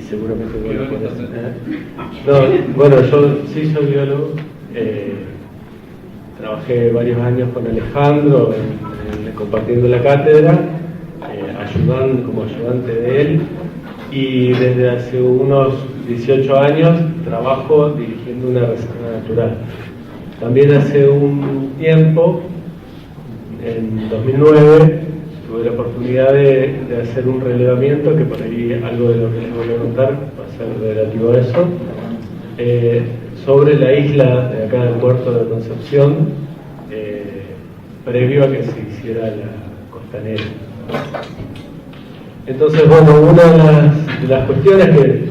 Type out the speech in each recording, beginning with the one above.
seguramente bueno por eso. No, bueno, yo sí soy biólogo, trabajé varios años con Alejandro compartiendo la cátedra, como ayudante de él, y desde hace unos 18 años trabajo dirigiendo una reserva natural. También hace un tiempo, en 2009, tuve la oportunidad de hacer un relevamiento, que por ahí algo de lo que les voy a contar va a ser relativo a eso, sobre la isla de acá del puerto de Concepción, previo a que se hiciera la costanera. Entonces, bueno, una de las cuestiones que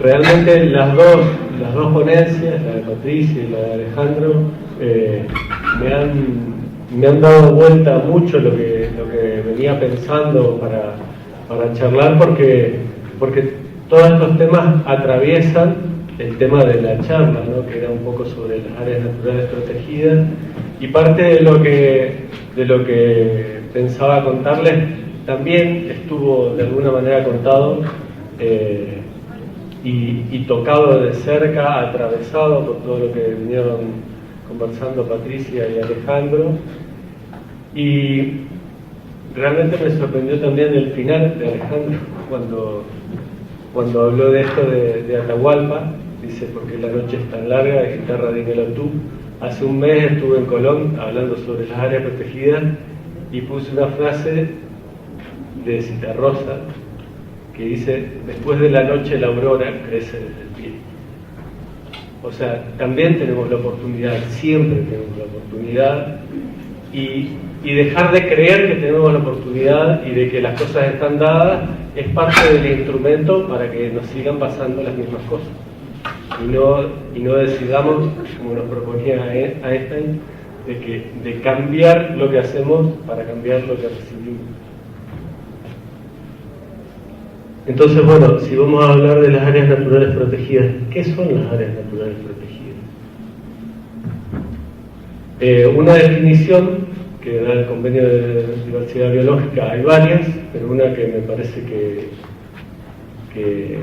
realmente las dos ponencias, la de Patricia y la de Alejandro, me han dado vuelta mucho lo que venía pensando para charlar, porque todos estos temas atraviesan el tema de la charla, ¿no? Que era un poco sobre las áreas naturales protegidas, y parte de lo que pensaba contarles también estuvo de alguna manera contado y tocado de cerca, atravesado por todo lo que vinieron conversando Patricia y Alejandro, y realmente me sorprendió también el final de Alejandro cuando habló de esto de Atahualpa. Dice, porque la noche es tan larga, de guitarra dímelo tú. Hace un mes estuve en Colón hablando sobre las áreas protegidas y puse una frase de Citarrosa que dice, después de la noche la aurora crece desde el pie. O sea, también tenemos la oportunidad, siempre tenemos la oportunidad, y dejar de creer que tenemos la oportunidad y de que las cosas están dadas es parte del instrumento para que nos sigan pasando las mismas cosas. Y no decidamos, como nos proponía Einstein, de cambiar lo que hacemos para cambiar lo que recibimos. Entonces, bueno, si vamos a hablar de las áreas naturales protegidas, ¿qué son las áreas naturales protegidas? Una definición que da el Convenio de Diversidad Biológica, hay varias, pero una que me parece que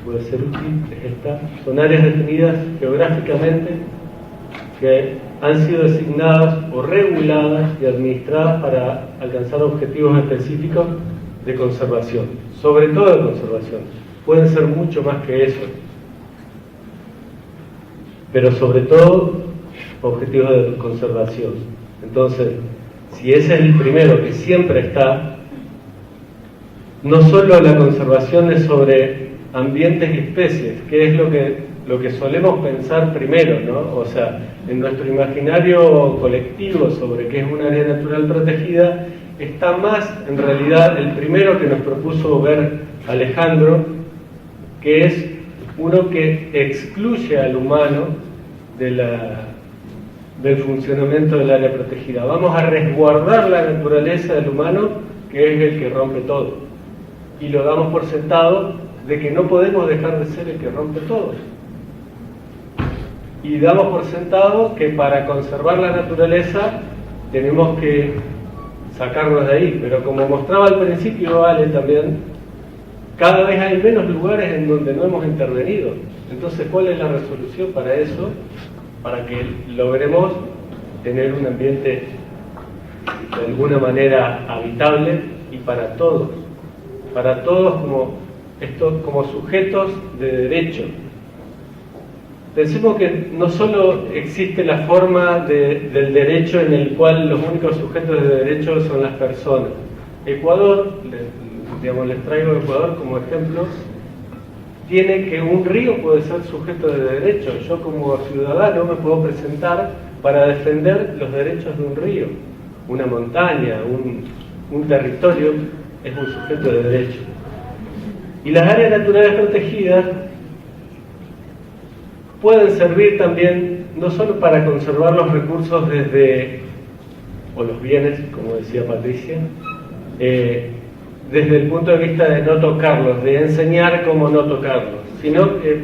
puede ser útil es esta. Son áreas definidas geográficamente que han sido designadas o reguladas y administradas para alcanzar objetivos específicos de conservación, sobre todo de conservación. Pueden ser mucho más que eso, pero sobre todo objetivos de conservación. Entonces, si ese es el primero que siempre está, no solo la conservación es sobre ambientes y especies, que es lo que solemos pensar primero, ¿no? O sea, en nuestro imaginario colectivo sobre qué es un área natural protegida, está más, en realidad, el primero que nos propuso ver Alejandro, que es uno que excluye al humano del funcionamiento del área protegida. Vamos a resguardar la naturaleza del humano, que es el que rompe todo. Y lo damos por sentado de que no podemos dejar de ser el que rompe todo. Y damos por sentado que para conservar la naturaleza tenemos que sacarnos de ahí. Pero como mostraba al principio Ale también, cada vez hay menos lugares en donde no hemos intervenido. Entonces, ¿cuál es la resolución para eso? Para que logremos tener un ambiente de alguna manera habitable y para todos como sujetos de derecho. Pensemos que no solo existe la forma del derecho en el cual los únicos sujetos de derecho son las personas. Ecuador, les traigo Ecuador como ejemplo, tiene que un río puede ser sujeto de derecho. Yo como ciudadano me puedo presentar para defender los derechos de un río. Una montaña, un territorio es un sujeto de derecho. Y las áreas naturales protegidas pueden servir también no solo para conservar los recursos o los bienes, como decía Patricia, desde el punto de vista de no tocarlos, de enseñar cómo no tocarlos, sino que,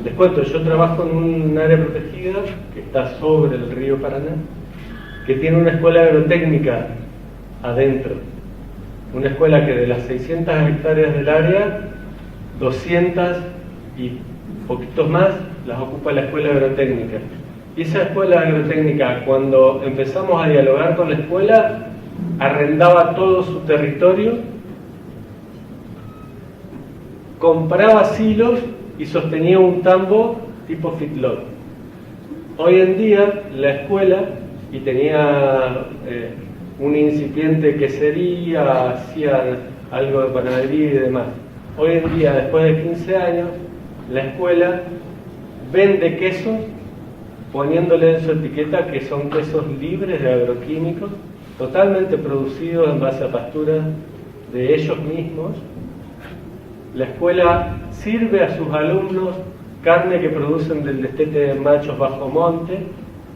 les cuento, yo trabajo en un área protegida que está sobre el río Paraná, que tiene una escuela agrotécnica adentro. Una escuela que de las 600 hectáreas del área, 200 y poquitos más las ocupa la escuela agrotécnica. Y esa escuela agrotécnica, cuando empezamos a dialogar con la escuela, arrendaba todo su territorio, compraba silos y sostenía un tambo tipo feedlot. Hoy en día la escuela, y tenía un incipiente quesería, hacía algo de panadería y demás. Hoy en día, después de 15 años, la escuela vende quesos poniéndole en su etiqueta que son quesos libres de agroquímicos, totalmente producidos en base a pasturas de ellos mismos. La escuela sirve a sus alumnos carne que producen del destete de machos bajo monte,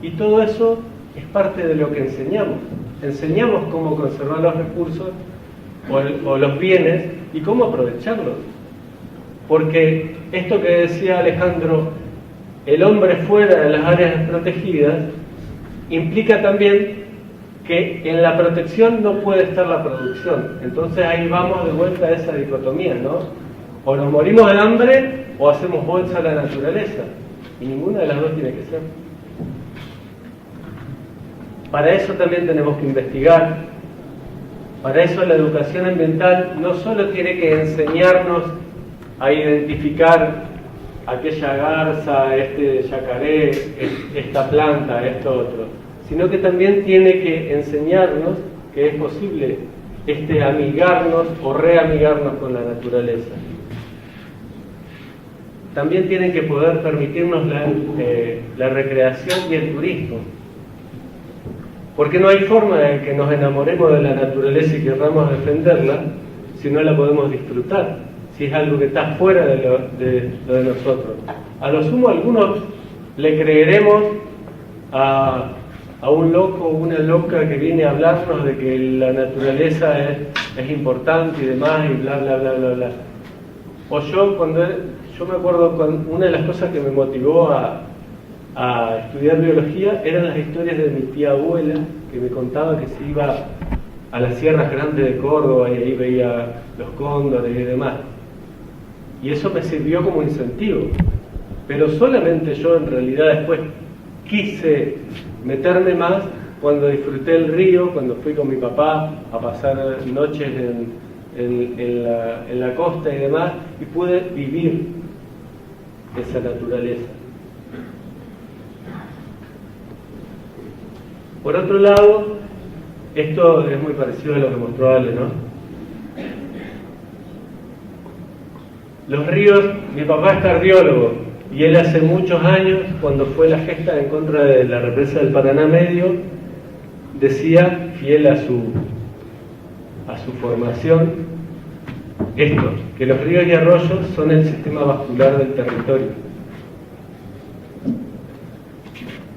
y todo eso es parte de lo que enseñamos. Enseñamos cómo conservar los recursos o los bienes y cómo aprovecharlos. Porque esto que decía Alejandro, el hombre fuera de las áreas protegidas, implica también que en la protección no puede estar la producción. Entonces ahí vamos de vuelta a esa dicotomía, ¿no? O nos morimos de hambre o hacemos bolsa a la naturaleza. Y ninguna de las dos tiene que ser. Para eso también tenemos que investigar. Para eso la educación ambiental no solo tiene que enseñarnos a identificar aquella garza, este yacaré, esta planta, esto otro, sino que también tiene que enseñarnos que es posible amigarnos o reamigarnos con la naturaleza. También tienen que poder permitirnos la recreación y el turismo. Porque no hay forma de que nos enamoremos de la naturaleza y querramos defenderla si no la podemos disfrutar, si es algo que está fuera de lo de nosotros. A lo sumo, algunos le creeremos a un loco o una loca que viene a hablarnos de que la naturaleza es importante y demás y bla, bla, bla, bla, bla. O yo me acuerdo una de las cosas que me motivó a estudiar biología eran las historias de mi tía abuela, que me contaba que se iba a las sierras grandes de Córdoba y ahí veía los cóndores y demás. Y eso me sirvió como incentivo. Pero solamente yo en realidad después quise meterme más cuando disfruté el río, cuando fui con mi papá a pasar noches en la costa y demás, y pude vivir esa naturaleza. Por otro lado, esto es muy parecido a lo que mostró Ale, ¿no? Los ríos, mi papá es cardiólogo, y él hace muchos años, cuando fue la gesta en contra de la represa del Paraná Medio, decía, fiel a su formación, esto, que los ríos y arroyos son el sistema vascular del territorio.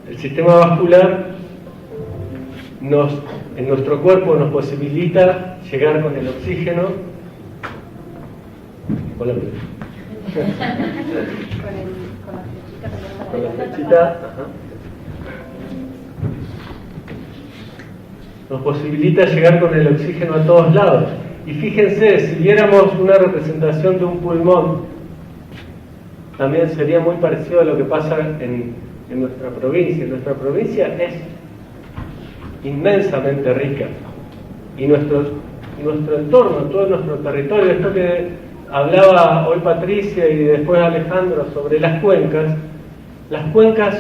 El sistema vascular en nuestro cuerpo nos posibilita llegar con el oxígeno. Hola, con la flechita, ajá. Nos posibilita llegar con el oxígeno a todos lados. Y fíjense, si viéramos una representación de un pulmón, también sería muy parecido a lo que pasa en nuestra provincia. Nuestra provincia es inmensamente rica. Y nuestro entorno, todo nuestro territorio, esto que hablaba hoy Patricia y después Alejandro sobre las cuencas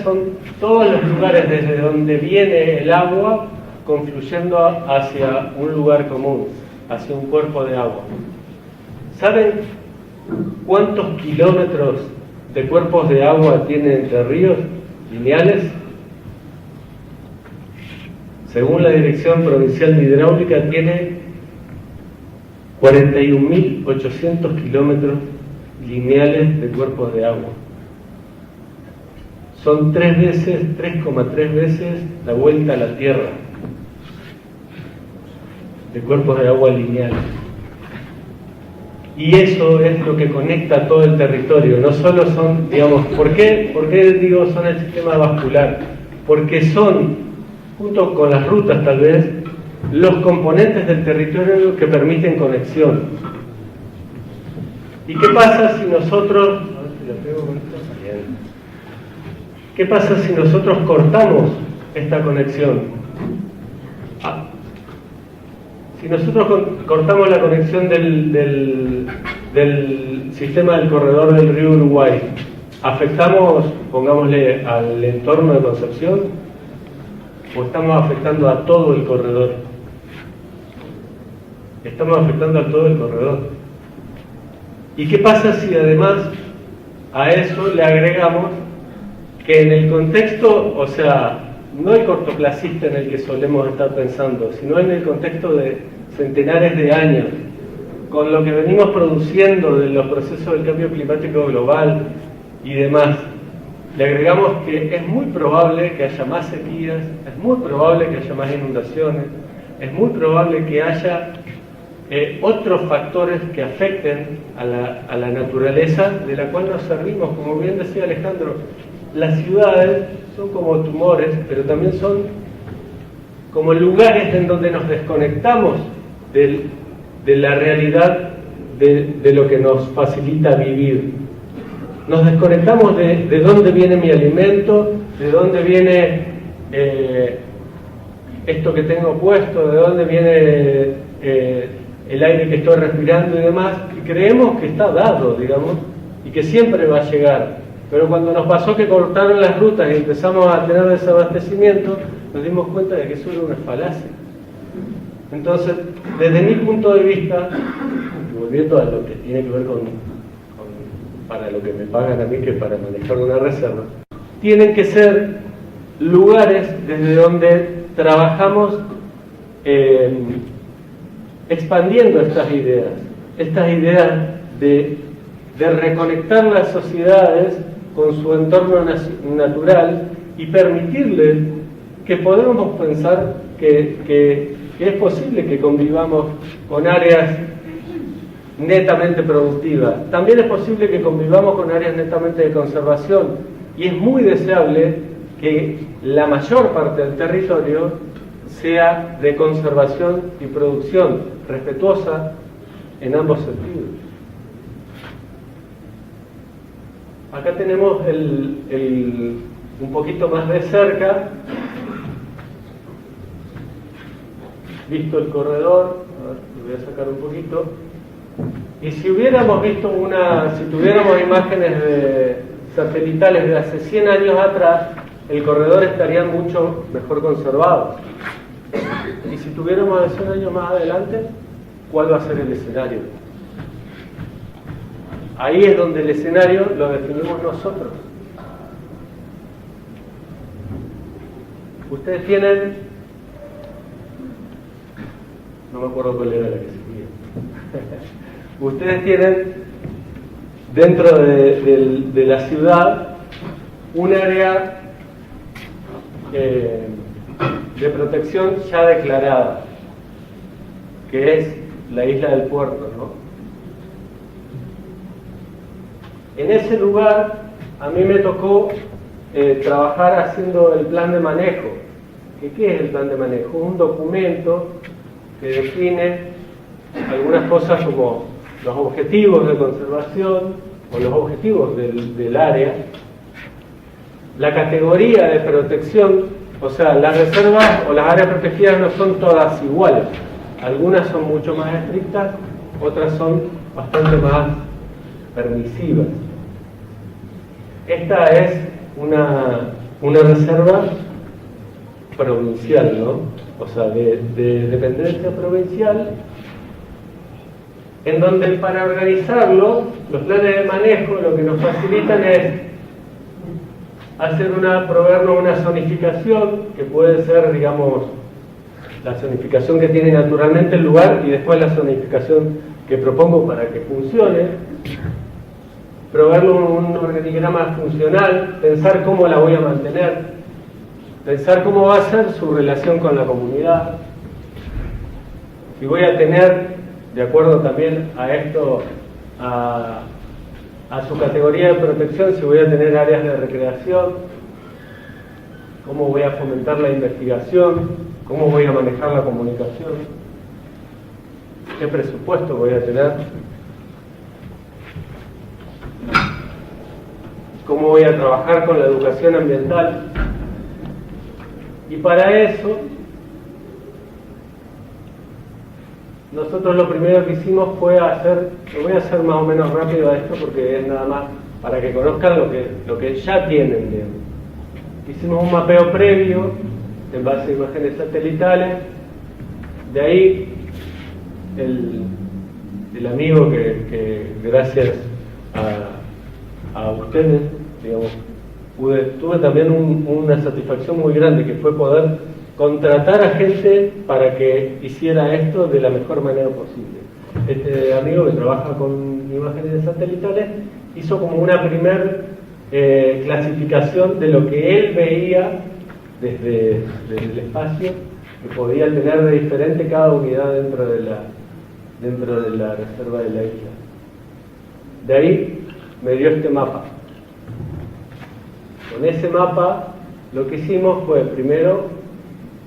son todos los lugares desde donde viene el agua confluyendo hacia un lugar común, hacia un cuerpo de agua. ¿Saben cuántos kilómetros de cuerpos de agua tiene Entre Ríos lineales? Según la Dirección Provincial de Hidráulica, tiene 41.800 kilómetros lineales de cuerpos de agua. Son 3,3 veces la vuelta a la Tierra de cuerpos de agua lineales. Y eso es lo que conecta todo el territorio. No solo son, digamos, ¿por qué digo son el sistema vascular? Porque son, junto con las rutas tal vez, los componentes del territorio que permiten conexión. ¿Y qué pasa si nosotros... ¿Qué pasa si nosotros cortamos esta conexión? Si nosotros cortamos la conexión del sistema del corredor del río Uruguay, ¿afectamos, pongámosle, al entorno de Concepción? ¿O estamos afectando a todo el corredor? Estamos afectando a todo el corredor. ¿Y qué pasa si además a eso le agregamos que en el contexto, o sea, no el cortoplacista en el que solemos estar pensando, sino en el contexto de centenares de años, con lo que venimos produciendo de los procesos del cambio climático global y demás, le agregamos que es muy probable que haya más sequías, es muy probable que haya más inundaciones, es muy probable que haya otros factores que afecten a la naturaleza de la cual nos servimos. Como bien decía Alejandro, las ciudades son como tumores, pero también son como lugares en donde nos desconectamos de la realidad de lo que nos facilita vivir. Nos desconectamos de dónde viene mi alimento, de dónde viene esto que tengo puesto, de dónde viene el aire que estoy respirando y demás, y creemos que está dado, digamos, y que siempre va a llegar. Pero cuando nos pasó que cortaron las rutas y empezamos a tener desabastecimiento, nos dimos cuenta de que eso era una falacia. Entonces, desde mi punto de vista, volviendo a lo que tiene que ver con para lo que me pagan a mí, que para manejar una reserva, tienen que ser lugares desde donde trabajamos expandiendo estas ideas de reconectar las sociedades con su entorno natural y permitirles que podamos pensar que es posible que convivamos con áreas netamente productivas. También es posible que convivamos con áreas netamente de conservación, y es muy deseable que la mayor parte del territorio sea de conservación y producción, respetuosa en ambos sentidos. Acá tenemos un poquito más de cerca, visto el corredor. A ver, lo voy a sacar un poquito. Y si hubiéramos visto si tuviéramos imágenes satelitales de hace 100 años atrás, el corredor estaría mucho mejor conservado. Y si tuviéramos de 100 años más adelante, ¿cuál va a ser el escenario? Ahí es donde el escenario lo definimos nosotros. Ustedes tienen... No me acuerdo cuál era la que seguía. Ustedes tienen dentro de la ciudad un área de protección ya declarada, que es la isla del puerto, ¿no? En ese lugar a mí me tocó trabajar haciendo el plan de manejo. ¿Qué es el plan de manejo? Un documento que define algunas cosas como los objetivos de conservación o los objetivos del área, la categoría de protección, o sea, las reservas o las áreas protegidas no son todas iguales. Algunas son mucho más estrictas, otras son bastante más permisivas. Esta es una reserva provincial, ¿no? O sea, de dependencia provincial, en donde para organizarlo, los planes de manejo lo que nos facilitan es proveernos una zonificación, que puede ser, digamos, la zonificación que tiene naturalmente el lugar y después la zonificación que propongo para que funcione, proveerle un organigrama funcional, pensar cómo la voy a mantener, pensar cómo va a ser su relación con la comunidad, si voy a tener, de acuerdo también a esto, a su categoría de protección, si voy a tener áreas de recreación, cómo voy a fomentar la investigación, ¿Cómo voy a manejar la comunicación? ¿Qué presupuesto voy a tener? ¿Cómo voy a trabajar con la educación ambiental? Y para eso, nosotros lo primero que hicimos fue lo voy a hacer más o menos rápido a esto porque es nada más para que conozcan lo que ya tienen, digamos. Hicimos un mapeo previo en base a imágenes satelitales. De ahí el amigo que gracias a ustedes, digamos, tuve también una satisfacción muy grande, que fue poder contratar a gente para que hiciera esto de la mejor manera posible. Este amigo que trabaja con imágenes satelitales hizo como una primer clasificación de lo que él veía desde el espacio, que podía tener de diferente cada unidad dentro de la reserva de la isla. De ahí me dio este mapa. Con ese mapa lo que hicimos fue primero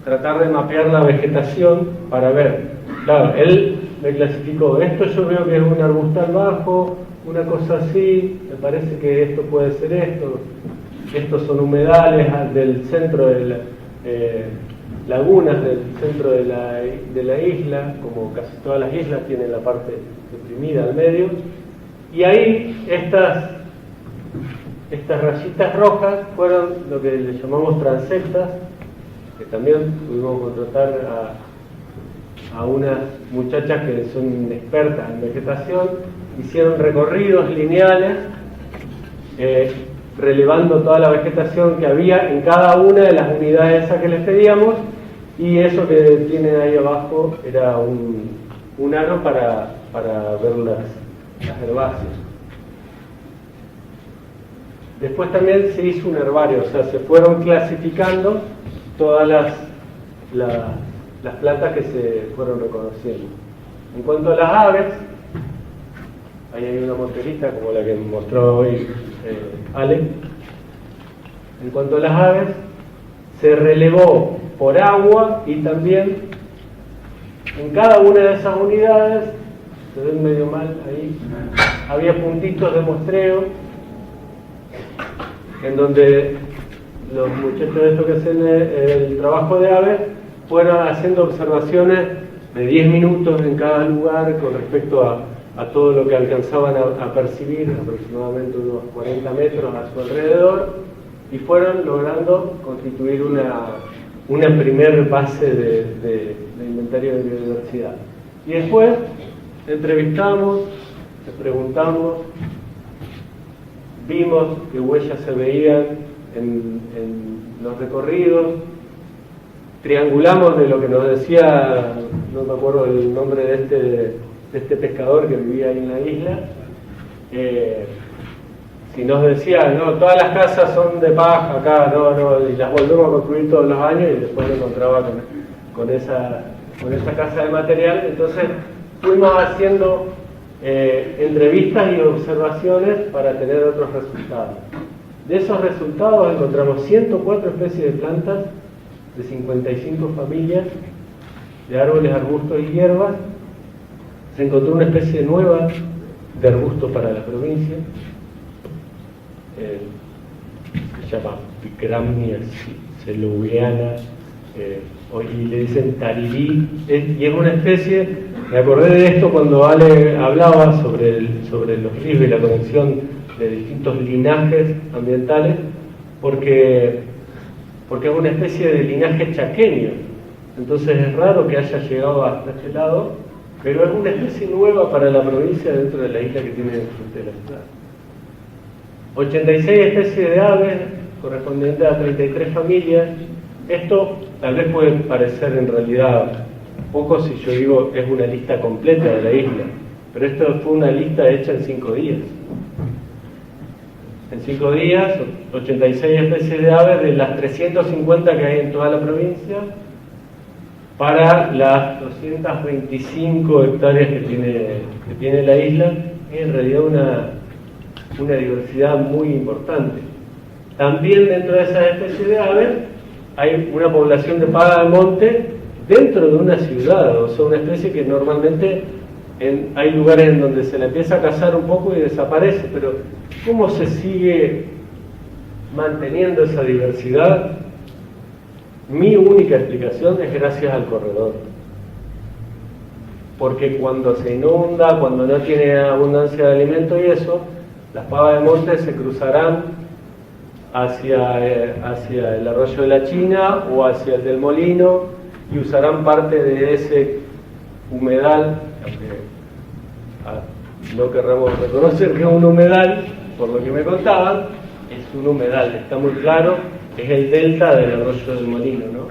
tratar de mapear la vegetación para ver. Claro, él me clasificó, esto yo veo que es un arbustal bajo, una cosa así, me parece que esto puede ser esto, estos son humedales del centro de lagunas del centro de la isla, como casi todas las islas tienen la parte deprimida al medio, y ahí estas rayitas rojas fueron lo que le llamamos transectas, que también pudimos contratar a unas muchachas que son expertas en vegetación. Hicieron recorridos lineales relevando toda la vegetación que había en cada una de las unidades esas que les pedíamos, y eso que tienen ahí abajo era un aro para ver las herbáceas. Después también se hizo un herbario, o sea, se fueron clasificando todas las plantas que se fueron reconociendo. En cuanto a las aves, ahí hay una monterita como la que mostró hoy Ale. En cuanto a las aves, se relevó por agua y también en cada una de esas unidades, se ven medio mal ahí, había puntitos de muestreo en donde los muchachos de estos que hacen el trabajo de aves fueron haciendo observaciones de 10 minutos en cada lugar con respecto a todo lo que alcanzaban a percibir, aproximadamente unos 40 metros a su alrededor, y fueron logrando constituir una primer base de inventario de biodiversidad. Y después entrevistamos, les preguntamos, vimos qué huellas se veían en los recorridos, triangulamos de lo que nos decía, no me acuerdo el nombre de este pescador que vivía ahí en la isla. Si nos decía, no, todas las casas son de paja acá, no, y las volvemos a construir todos los años, y después lo encontraba con esa casa de material. Entonces fuimos haciendo entrevistas y observaciones para tener otros resultados. De esos resultados encontramos 104 especies de plantas de 55 familias de árboles, arbustos y hierbas. Se encontró una especie nueva de arbusto para la provincia, se llama Picramnia celuviana, y le dicen tarirí, y es una especie. Me acordé de esto cuando Ale hablaba sobre los ríos y la conexión de distintos linajes ambientales, porque es una especie de linaje chaqueño. Entonces es raro que haya llegado hasta este lado, pero es una especie nueva para la provincia dentro de la isla que tiene frente a la ciudad. 86 especies de aves, correspondientes a 33 familias. Esto tal vez puede parecer en realidad poco si yo digo es una lista completa de la isla, pero esto fue una lista hecha en 5 días. En 5 días, 86 especies de aves de las 350 que hay en toda la provincia, para las 225 hectáreas que tiene la isla. Es en realidad una diversidad muy importante. También dentro de esas especies de aves hay una población de paga de monte dentro de una ciudad, o sea, una especie que normalmente hay lugares en donde se la empieza a cazar un poco y desaparece, pero ¿cómo se sigue manteniendo esa diversidad? Mi única explicación es gracias al corredor. Porque cuando se inunda, cuando no tiene abundancia de alimento y eso, las pavas de monte se cruzarán hacia el arroyo de la China o hacia el del Molino y usarán parte de ese humedal, aunque no querramos reconocer que es un humedal, por lo que me contaban, es un humedal, está muy claro, es el delta del arroyo del Molino, ¿no?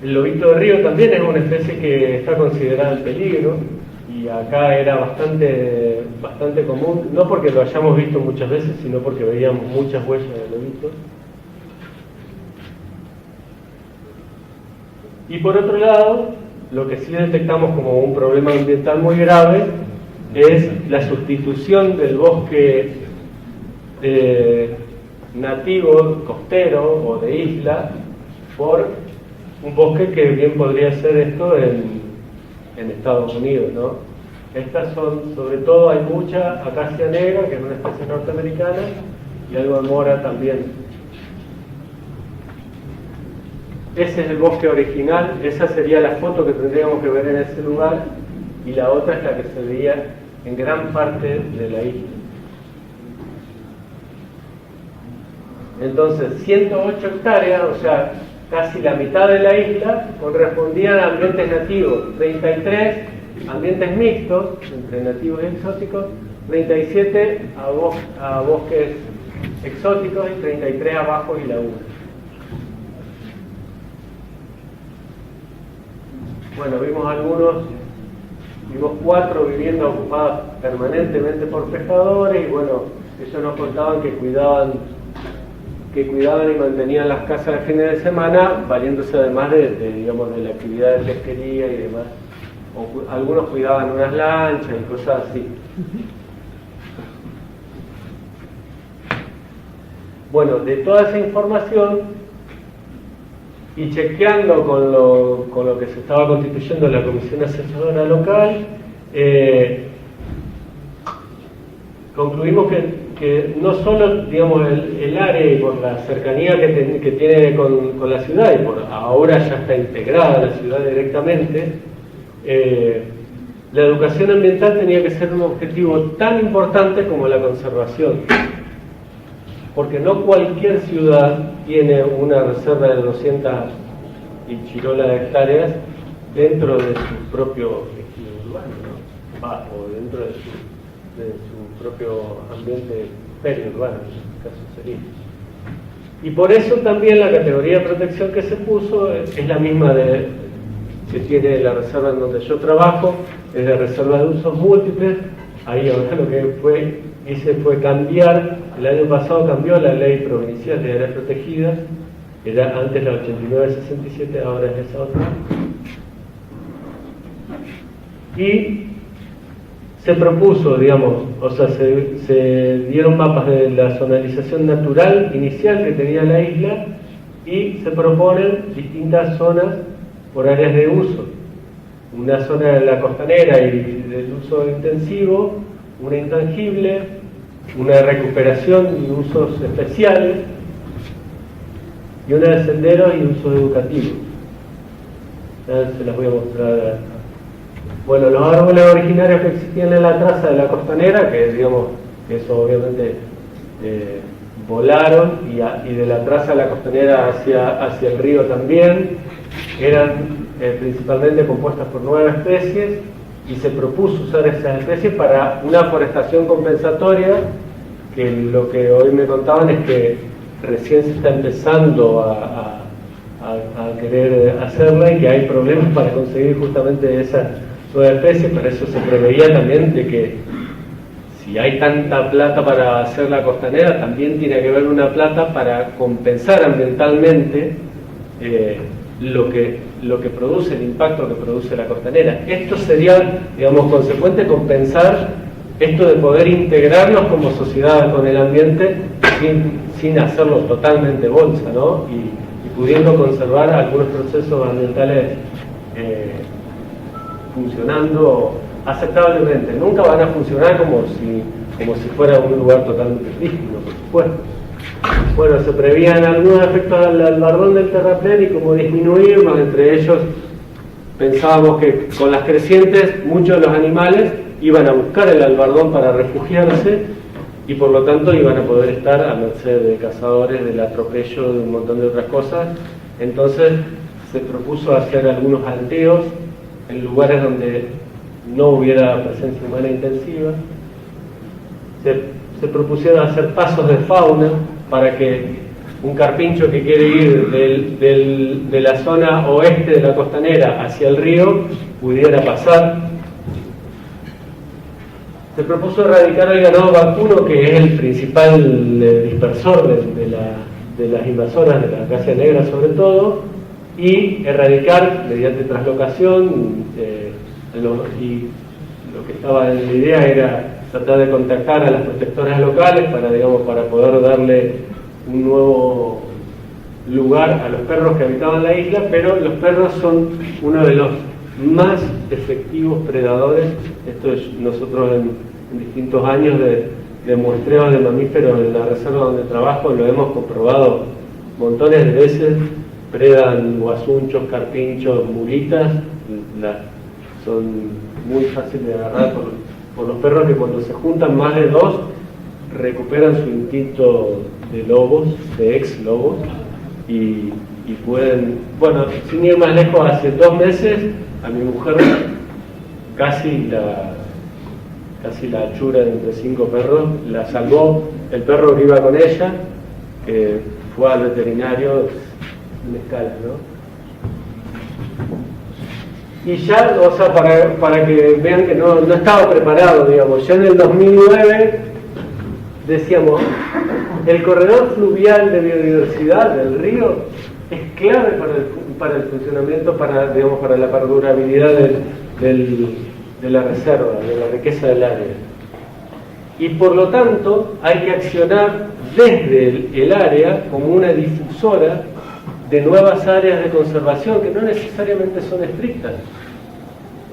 El lobito de río también es una especie que está considerada en peligro y acá era bastante común, no porque lo hayamos visto muchas veces, sino porque veíamos muchas huellas de lobito. Y por otro lado, lo que sí detectamos como un problema ambiental muy grave es la sustitución del bosque nativo, costero o de isla, por un bosque que bien podría ser esto en Estados Unidos, ¿no? Estas son, sobre todo hay mucha acacia negra, que es una especie norteamericana, y algo de mora también. Ese es el bosque original, esa sería la foto que tendríamos que ver en ese lugar, y la otra es la que se veía en gran parte de la isla. Entonces, 108 hectáreas, o sea, casi la mitad de la isla, correspondían a ambientes nativos, 33 ambientes mixtos, entre nativos y exóticos, 37 a bosques exóticos y 33 a bajos y lagunas. Bueno, vimos 4 viviendas ocupadas permanentemente por pescadores y bueno, ellos nos contaban que cuidaban y mantenían las casas de fines de semana, valiéndose además de la actividad de pesquería y demás. Algunos cuidaban unas lanchas y cosas así. Bueno, de toda esa información y chequeando con lo que se estaba constituyendo la Comisión Asesora Local, concluimos que no solo, digamos, el área y por la cercanía que tiene con la ciudad y por ahora ya está integrada la ciudad directamente, la educación ambiental tenía que ser un objetivo tan importante como la conservación, porque no cualquier ciudad tiene una reserva de 200 y chirola de hectáreas dentro de su propio ejido urbano, ¿no? O dentro de su propio ambiente periurbano, en este caso sería. Y por eso también la categoría de protección que se puso es la misma que tiene la reserva en donde yo trabajo, es de reserva de usos múltiples. Ahí ahora lo que hice fue cambiar, el año pasado cambió la ley provincial de áreas protegidas, era antes la 8967, ahora es esa otra. Y se propuso, digamos, o sea, se dieron mapas de la zonalización natural inicial que tenía la isla y se proponen distintas zonas por áreas de uso. Una zona de la costanera y del uso intensivo, una intangible, una de recuperación y usos especiales, y una de senderos y usos educativos. Ya se las voy a mostrar. Bueno, los árboles originarios que existían en la traza de la costanera, que digamos, que eso obviamente volaron, y de la traza de la costanera hacia el río también, eran principalmente compuestas por 9 especies, y se propuso usar esas especies para una forestación compensatoria, que lo que hoy me contaban es que recién se está empezando a querer hacerla y que hay problemas para conseguir justamente esas 9 especies. Para eso se preveía también de que si hay tanta plata para hacer la costanera, también tiene que haber una plata para compensar ambientalmente lo que produce, el impacto que produce la costanera. Esto sería, digamos, consecuente compensar esto de poder integrarnos como sociedad con el ambiente sin hacerlo totalmente bolsa, ¿no? Y pudiendo conservar algunos procesos ambientales funcionando aceptablemente. Nunca van a funcionar como si fuera un lugar totalmente prístino, por supuesto. Bueno, se prevían algunos efectos al albardón del terraplén y cómo disminuirlos. Entre ellos pensábamos que con las crecientes muchos de los animales iban a buscar el albardón para refugiarse y por lo tanto iban a poder estar a merced de cazadores, del atropello, de un montón de otras cosas. Entonces se propuso hacer algunos alteos en lugares donde no hubiera presencia humana intensiva. Se propusieron hacer pasos de fauna para que un carpincho que quiere ir de la zona oeste de la costanera hacia el río pudiera pasar. Se propuso erradicar el ganado vacuno, que es el principal dispersor de las invasoras, de la acacia negra sobre todo, y erradicar mediante traslocación, y lo que estaba en la idea era tratar de contactar a las protectoras locales para poder darle un nuevo lugar a los perros que habitaban la isla, pero los perros son uno de los más efectivos predadores. Esto es, nosotros en distintos años de muestreos de mamíferos en la reserva donde trabajo lo hemos comprobado montones de veces. Predan guasunchos, carpinchos, mulitas, son muy fáciles de agarrar por los perros, que cuando se juntan más de dos recuperan su instinto de lobos, de ex lobos, y pueden, bueno, sin ir más lejos, hace 2 meses a mi mujer casi la achura entre 5 perros, la salvó el perro que iba con ella, que fue al veterinario en escala, ¿no? Y ya, o sea, para que vean que no estaba preparado, digamos, ya en el 2009 decíamos, el corredor fluvial de biodiversidad del río es clave para el funcionamiento, para la perdurabilidad de la reserva, de la riqueza del área. Y por lo tanto hay que accionar desde el área como una difusora de nuevas áreas de conservación que no necesariamente son estrictas.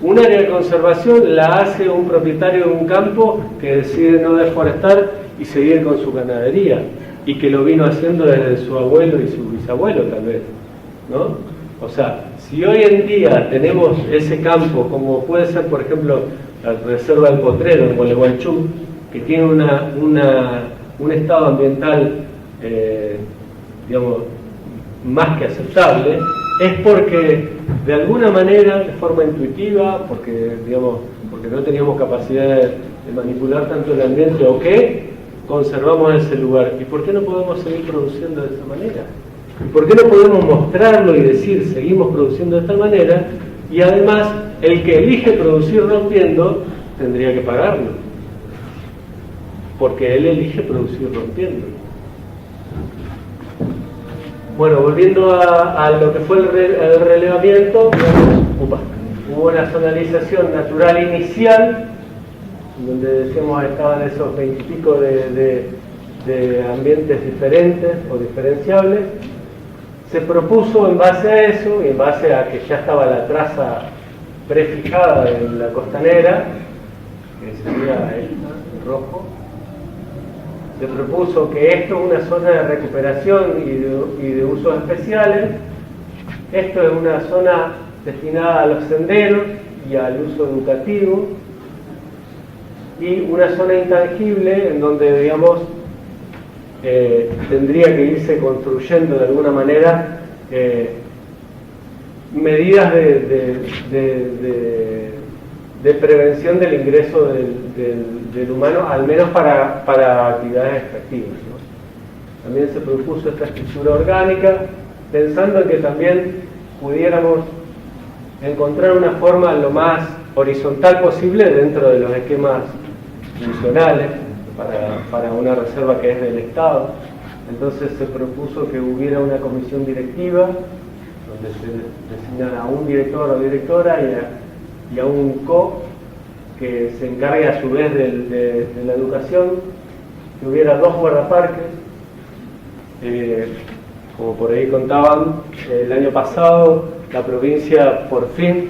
Un área de conservación la hace un propietario de un campo que decide no deforestar y seguir con su ganadería, y que lo vino haciendo desde su abuelo y su bisabuelo tal vez, ¿no? O sea, si hoy en día tenemos ese campo, como puede ser por ejemplo la reserva del Potrero en Gualeguaychú, que tiene un estado ambiental digamos más que aceptable, es porque de alguna manera, de forma intuitiva, porque no teníamos capacidad de manipular tanto el ambiente, o que conservamos ese lugar. ¿Y por qué no podemos seguir produciendo de esa manera? ¿Y por qué no podemos mostrarlo y decir seguimos produciendo de esta manera? Y además el que elige producir rompiendo tendría que pagarlo, porque él elige producir rompiendo. Bueno, volviendo a lo que fue el relevamiento, hubo una zonalización natural inicial, donde decíamos estaban esos 20 y pico de ambientes diferentes o diferenciables. Se propuso en base a eso, y en base a que ya estaba la traza prefijada en la costanera, que sería el rojo, se propuso que esto es una zona de recuperación y de usos especiales. Esto es una zona destinada a los senderos y al uso educativo, y una zona intangible en donde, digamos, tendría que irse construyendo de alguna manera medidas de prevención del ingreso del humano, al menos para actividades extractivas, ¿no? También se propuso esta estructura orgánica, pensando en que también pudiéramos encontrar una forma lo más horizontal posible dentro de los esquemas funcionales para una reserva que es del Estado. Entonces se propuso que hubiera una comisión directiva donde se designara a un director o directora y a un co que se encargue a su vez de la educación, que hubiera 2 guardaparques, Como por ahí contaban, el año pasado la provincia por fin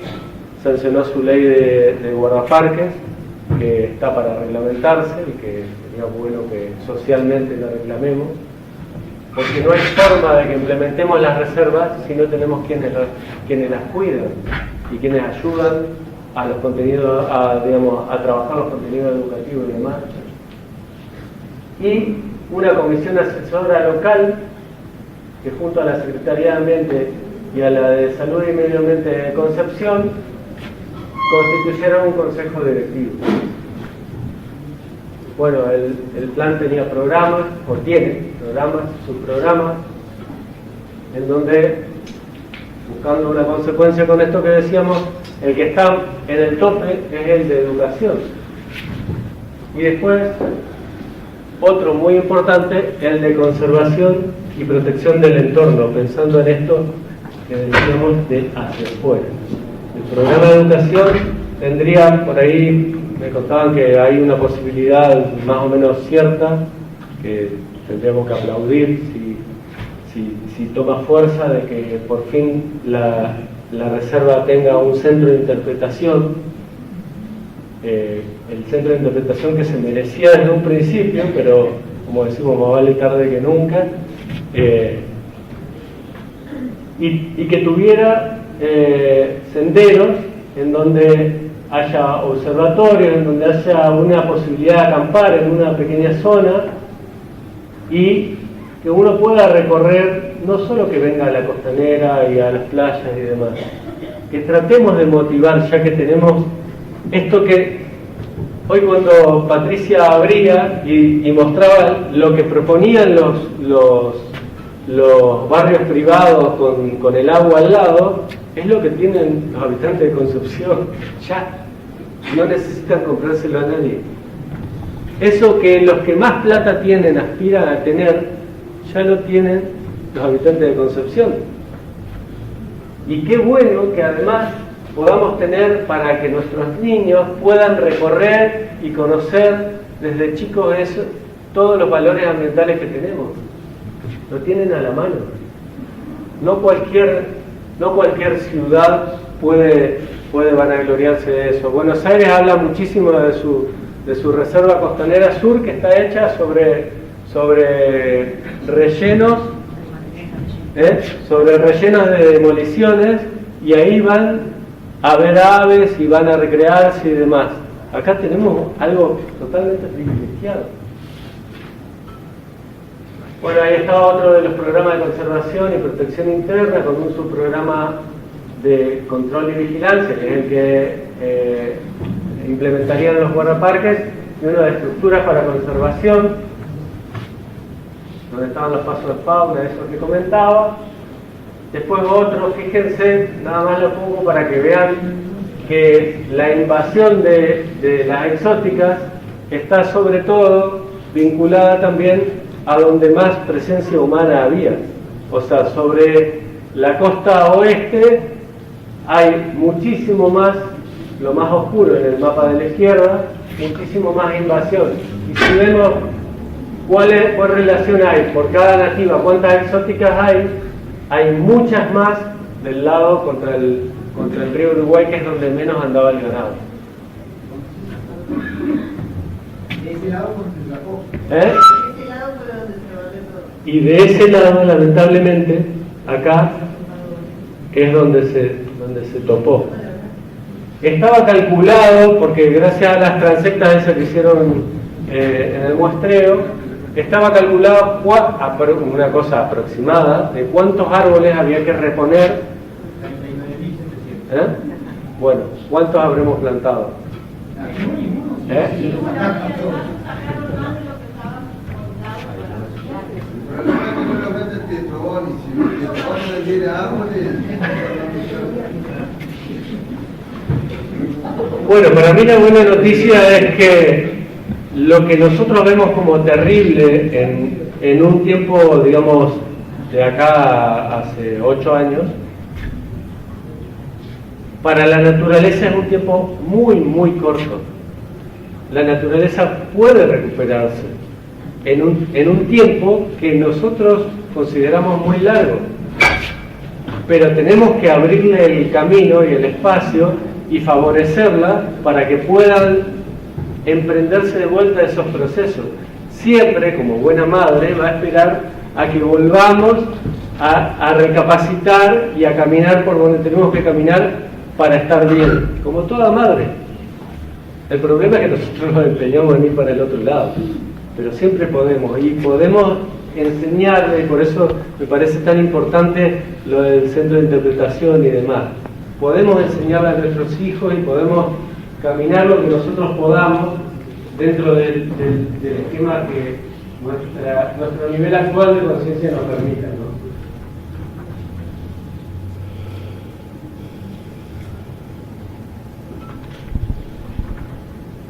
sancionó su ley de guardaparques, que está para reglamentarse y que sería bueno que socialmente la reclamemos, porque no hay forma de que implementemos las reservas si no tenemos quienes las cuidan y quienes ayudan a los contenidos, a trabajar los contenidos educativos y demás. Y una comisión asesora local que junto a la Secretaría de Ambiente y a la de Salud y Medio Ambiente de Concepción constituyeron un consejo directivo. Bueno, el plan tenía programas, o tiene programas, subprogramas, en donde, buscando una consecuencia con esto que decíamos, el que está en el tope es el de educación. Y después, otro muy importante, el de conservación y protección del entorno, pensando en esto que decíamos de hacia afuera. El programa de educación tendría, por ahí me contaban que hay una posibilidad más o menos cierta, que tendríamos que aplaudir si toma fuerza, de que por fin la reserva tenga un centro de interpretación, el centro de interpretación que se merecía desde un principio, pero como decimos, más vale tarde que nunca, y que tuviera senderos en donde haya observatorios, en donde haya una posibilidad de acampar en una pequeña zona y que uno pueda recorrer, no solo que venga a la costanera y a las playas y demás, que tratemos de motivar, ya que tenemos esto que hoy, cuando Patricia abría y mostraba lo que proponían los barrios privados con el agua al lado, es lo que tienen los habitantes de Concepción, ya no necesitan comprárselo a nadie. Eso que los que más plata tienen aspiran a tener, ya lo tienen los habitantes de Concepción. Y qué bueno que además podamos tener, para que nuestros niños puedan recorrer y conocer desde chicos todos los valores ambientales que tenemos. Lo tienen a la mano. No cualquier ciudad puede vanagloriarse de eso. Buenos Aires habla muchísimo de su reserva costanera sur, que está hecha sobre rellenos de demoliciones, y ahí van a ver aves y van a recrearse y demás. Acá tenemos algo totalmente privilegiado. Bueno, ahí está otro de los programas de conservación y protección interna, con un subprograma de control y vigilancia, que es el que implementarían los guardaparques, y uno de estructuras para conservación, donde estaban los pasos de fauna, eso que comentaba. Después otro, fíjense, nada más lo pongo para que vean que la invasión de las exóticas está sobre todo vinculada también a donde más presencia humana había. O sea, sobre la costa oeste hay muchísimo más, lo más oscuro en el mapa de la izquierda, muchísimo más invasión. Y si vemos cuál relación hay por cada nativa, cuántas exóticas hay muchas más del lado contra el río Uruguay, que es donde menos andaba el ganado. Y de ese lado, lamentablemente, acá es donde se topó. Estaba calculado, porque gracias a las transectas esas que hicieron en el muestreo, estaba calculado una cosa aproximada de cuántos árboles había que reponer. Bueno, ¿cuántos habremos plantado? Bueno, para mí la buena noticia es que lo que nosotros vemos como terrible en un tiempo, digamos, de acá hace 8 años, para la naturaleza es un tiempo muy, muy corto. La naturaleza puede recuperarse en un tiempo que nosotros consideramos muy largo, pero tenemos que abrirle el camino y el espacio y favorecerla para que puedan emprenderse de vuelta esos procesos. Siempre, como buena madre, va a esperar a que volvamos a recapacitar y a caminar por donde tenemos que caminar para estar bien, como toda madre. El problema es que nosotros nos empeñamos en ir para el otro lado, pero siempre podemos, y podemos enseñarle, y por eso me parece tan importante lo del centro de interpretación y demás. Podemos enseñarle a nuestros hijos y podemos caminar lo que nosotros podamos dentro del esquema que nuestro nivel actual de conciencia nos permita, ¿no?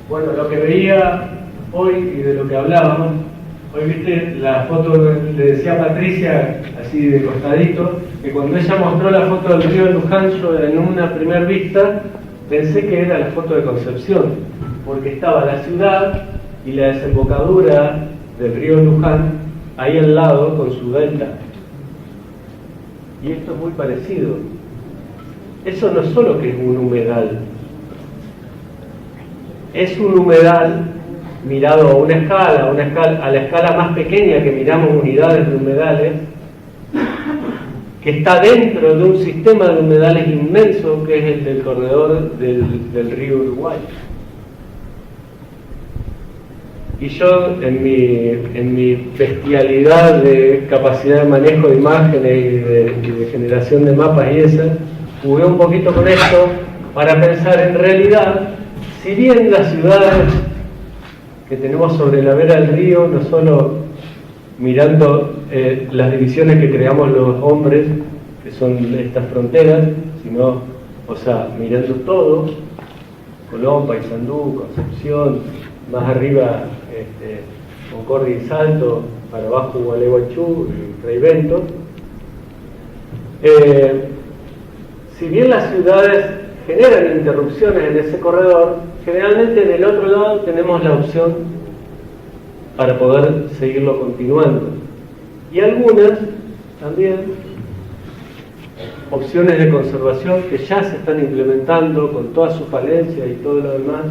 Bueno, lo que veía hoy y de lo que hablábamos, hoy viste la foto, le decía a Patricia, así de costadito, que cuando ella mostró la foto del río Luján, yo en una primera vista pensé que era la foto de Concepción, porque estaba la ciudad y la desembocadura del río Luján ahí al lado con su delta. Y esto es muy parecido. Eso no es solo que es un humedal, es un humedal mirado a una escala, a la escala más pequeña que miramos unidades de humedales, que está dentro de un sistema de humedales inmenso que es el del corredor del río Uruguay. Y yo, en mi bestialidad de capacidad de manejo de imágenes y de generación de mapas y eso, jugué un poquito con esto para pensar en realidad, si bien las ciudades que tenemos sobre la vera del río, no solo mirando las divisiones que creamos los hombres, que son estas fronteras, sino, o sea, mirando todo, Colón, Paysandú, Concepción, más arriba Concordia y Salto, para abajo Gualeguaychú y Freivento. Si bien las ciudades generan interrupciones en ese corredor, generalmente en el otro lado tenemos la opción para poder seguirlo continuando. Y algunas también opciones de conservación que ya se están implementando con todas sus falencias y todo lo demás,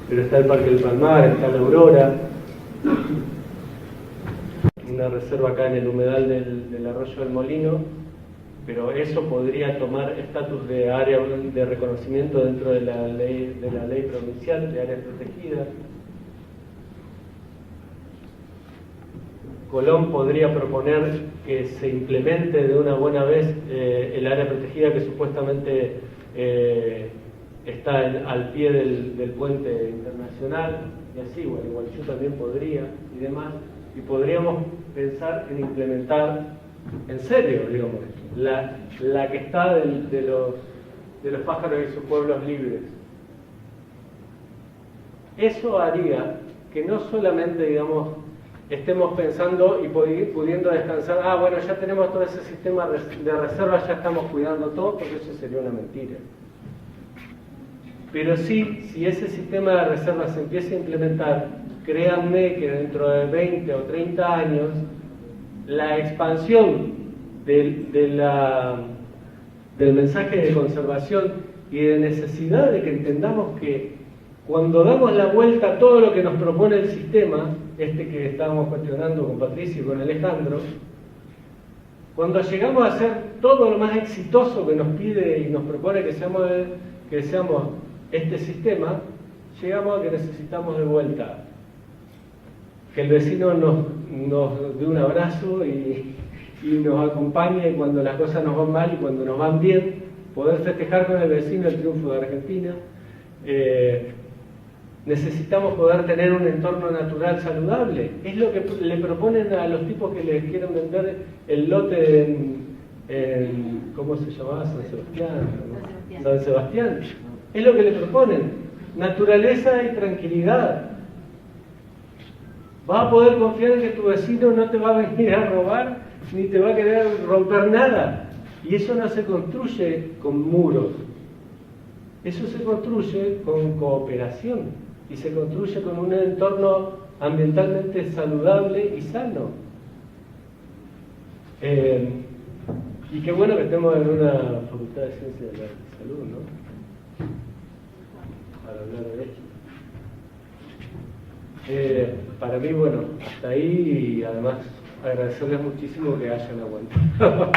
pero está el Parque del Palmar, está la Aurora, una reserva acá en el humedal del Arroyo del Molino, pero eso podría tomar estatus de área de reconocimiento dentro de la ley provincial de áreas protegidas. Colón podría proponer que se implemente de una buena vez el área protegida que supuestamente está al pie del puente internacional, y así, Gualeguaychú también podría, y demás, y podríamos pensar en implementar en serio, digamos, la que está de los pájaros y sus pueblos libres. Eso haría que no solamente, digamos, estemos pensando y pudiendo descansar, bueno, ya tenemos todo ese sistema de reserva, ya estamos cuidando todo, porque eso sería una mentira. Pero sí, si ese sistema de reserva se empieza a implementar, créanme que dentro de 20 o 30 años, la expansión del mensaje de conservación y de necesidad de que entendamos que cuando damos la vuelta a todo lo que nos propone el sistema, que estábamos cuestionando con Patricio y con Alejandro, cuando llegamos a ser todo lo más exitoso que nos pide y nos propone que seamos este sistema, llegamos a que necesitamos de vuelta que el vecino nos dé un abrazo y nos acompañe cuando las cosas nos van mal y cuando nos van bien, poder festejar con el vecino el triunfo de Argentina. Necesitamos poder tener un entorno natural saludable. Es lo que le proponen a los tipos que les quieren vender el lote en ¿cómo se llamaba? San Sebastián, ¿no? San Sebastián. Es lo que le proponen. Naturaleza y tranquilidad. Vas a poder confiar en que tu vecino no te va a venir a robar ni te va a querer romper nada. Y eso no se construye con muros. Eso se construye con cooperación y se construye con un entorno ambientalmente saludable y sano. Y qué bueno que estemos en una facultad de ciencias de la salud, ¿no? Para hablar de esto. Para mí, bueno, hasta ahí, y además agradecerles muchísimo que hayan aguantado.